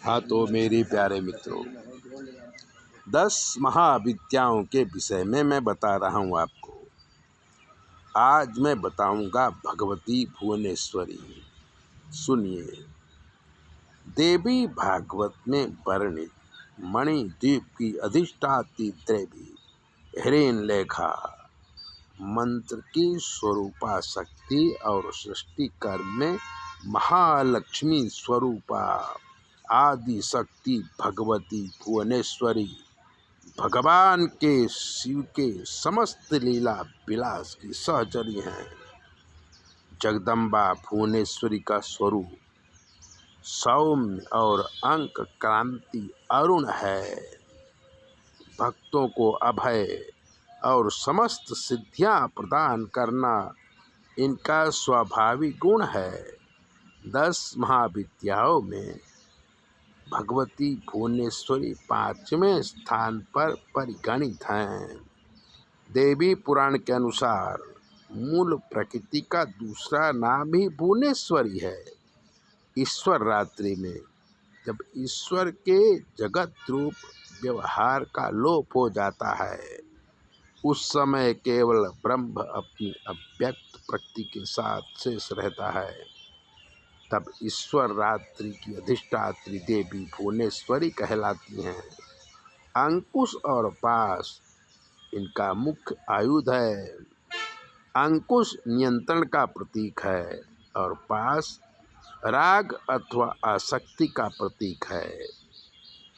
हाँ तो मेरे प्यारे मित्रों, 10 महाविद्याओं के विषय में मैं बता रहा हूँ आपको। आज मैं बताऊंगा भगवती भुवनेश्वरी। सुनिए। देवी भागवत में वर्णित मणिद्वीप की अधिष्ठात्री देवी हिरण्यलेखा मंत्र की स्वरूपा शक्ति और सृष्टि कर्म में महालक्ष्मी स्वरूपा आदि शक्ति भगवती भुवनेश्वरी भगवान के शिव के समस्त लीला विलास की सहचरी हैं। जगदम्बा भुवनेश्वरी का स्वरूप सौम्य और अंक क्रांति अरुण है। भक्तों को अभय और समस्त सिद्धियां प्रदान करना इनका स्वाभाविक गुण है। 10 महाविद्याओं में भगवती भुवनेश्वरी 5वें स्थान पर परिगणित हैं। देवी पुराण के अनुसार मूल प्रकृति का दूसरा नाम ही भुवनेश्वरी है। ईश्वर रात्रि में जब ईश्वर के जगत रूप व्यवहार का लोप हो जाता है, उस समय केवल ब्रह्म अपनी अव्यक्त प्रकृति के साथ शेष रहता है। तब ईश्वर रात्रि की अधिष्ठात्री देवी भुवनेश्वरी कहलाती हैं। अंकुश और पाश इनका मुख्य आयुध है। अंकुश नियंत्रण का प्रतीक है और पाश राग अथवा आसक्ति का प्रतीक है।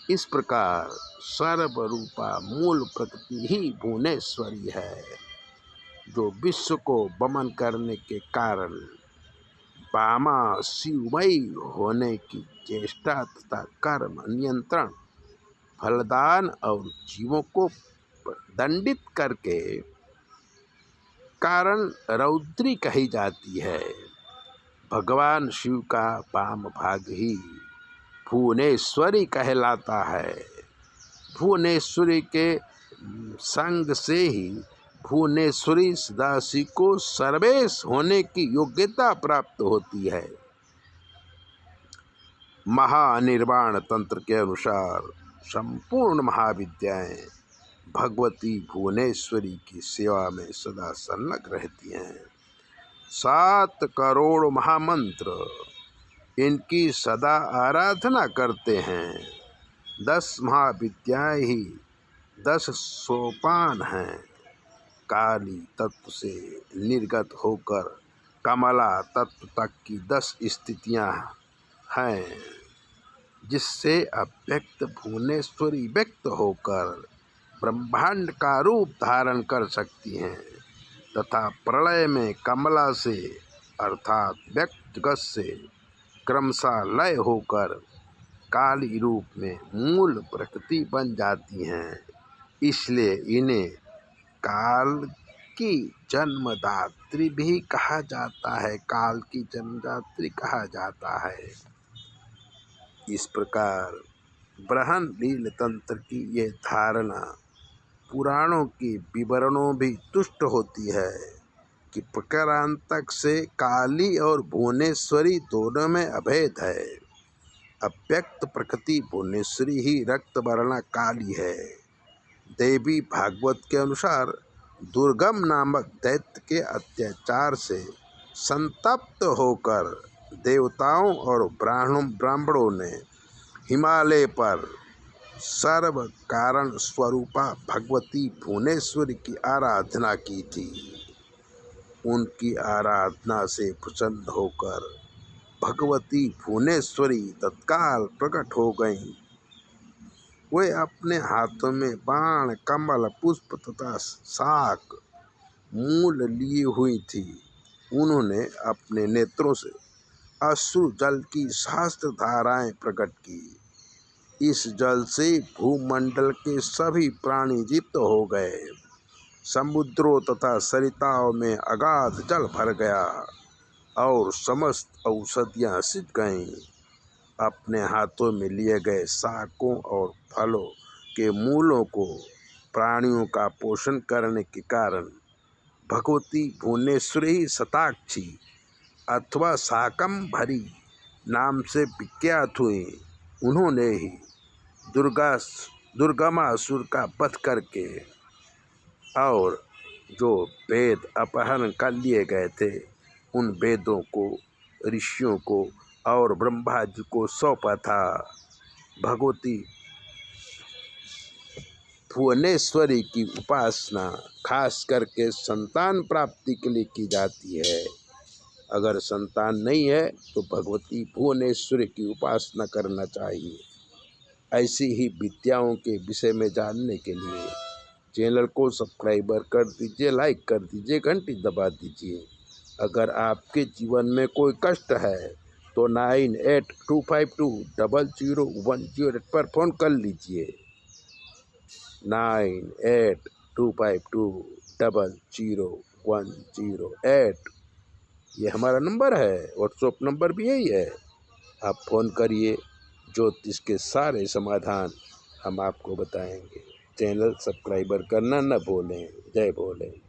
इस प्रकार सर्वरूपा मूल प्रकृति ही भुवनेश्वरी है, जो विश्व को वमन करने के कारण वामा शिवमयी होने की चेष्टा तथा कर्म नियंत्रण, फलदान और जीवों को दंडित करके कारण रौद्री कही जाती है। भगवान शिव का वाम भाग ही भुवनेश्वरी कहलाता है। भुवनेश्वरी के संग से ही भुवनेश्वरी सदाशिव को सर्वेश होने की योग्यता प्राप्त होती है। महानिर्वाण तंत्र के अनुसार संपूर्ण महाविद्याएं भगवती भुवनेश्वरी की सेवा में सदा संलग्न रहती हैं। 7 करोड़ महामंत्र इनकी सदा आराधना करते हैं। 10 महाविद्याएं ही 10 सोपान हैं। काली तत्व से निर्गत होकर कमला तत्व तक की 10 स्थितियां हैं, जिससे अव्यक्त भुवनेश्वरी व्यक्त होकर ब्रह्मांड का रूप धारण कर सकती हैं तथा प्रलय में कमला से अर्थात व्यक्त जगत से क्रमशः लय होकर काली रूप में मूल प्रकृति बन जाती हैं। इसलिए इन्हें काल की जन्मदात्री भी कहा जाता है। काल की जन्मदात्री कहा जाता है। इस प्रकार बृहन लील तंत्र की ये धारणा पुराणों के विवरणों भी तुष्ट होती है कि प्रकारांतक से काली और भुवनेश्वरी दोनों में अभेद है। अव्यक्त प्रकृति भुवनेश्वरी ही रक्त वर्णा काली है। देवी भागवत के अनुसार दुर्गम नामक दैत्य के अत्याचार से संतप्त होकर देवताओं और ब्राह्मणों ने हिमालय पर सर्व कारण स्वरूपा भगवती भुवनेश्वरी की आराधना की थी। उनकी आराधना से प्रसन्न होकर भगवती भुवनेश्वरी तत्काल प्रकट हो गईं। वे अपने हाथों में बाण, कमल, पुष्प तथा शाक मूल लिए हुई थी। उन्होंने अपने नेत्रों से अश्रु जल की सहस्त्र धाराएं प्रकट की। इस जल से भूमंडल के सभी प्राणी जीवित हो गए। समुद्रों तथा सरिताओं में अगाध जल भर गया और समस्त औषधियां सिज गईं। अपने हाथों में लिए गए शाकों और फलों के मूलों को प्राणियों का पोषण करने के कारण भगवती भुवनेश्वरी शताक्षी अथवा शाकंभरी नाम से विख्यात हुई। उन्होंने ही दुर्गमासुर का वध करके और जो वेद अपहरण कर लिए गए थे उन वेदों को ऋषियों को और ब्रह्मा जी को सौंपा था। भगवती भुवनेश्वरी की उपासना खास करके संतान प्राप्ति के लिए की जाती है। अगर संतान नहीं है तो भगवती भुवनेश्वरी की उपासना करना चाहिए। ऐसी ही विद्याओं के विषय में जानने के लिए चैनल को सब्सक्राइबर कर दीजिए, लाइक कर दीजिए, घंटी दबा दीजिए। अगर आपके जीवन में कोई कष्ट है तो 9825200108 पर फ़ोन कर लीजिए। 9825200108 ये हमारा नंबर है। व्हाट्सएप नंबर भी यही है। आप फ़ोन करिए, ज्योतिष के सारे समाधान हम आपको बताएंगे। चैनल सब्सक्राइबर करना न भूलें। जय भोले।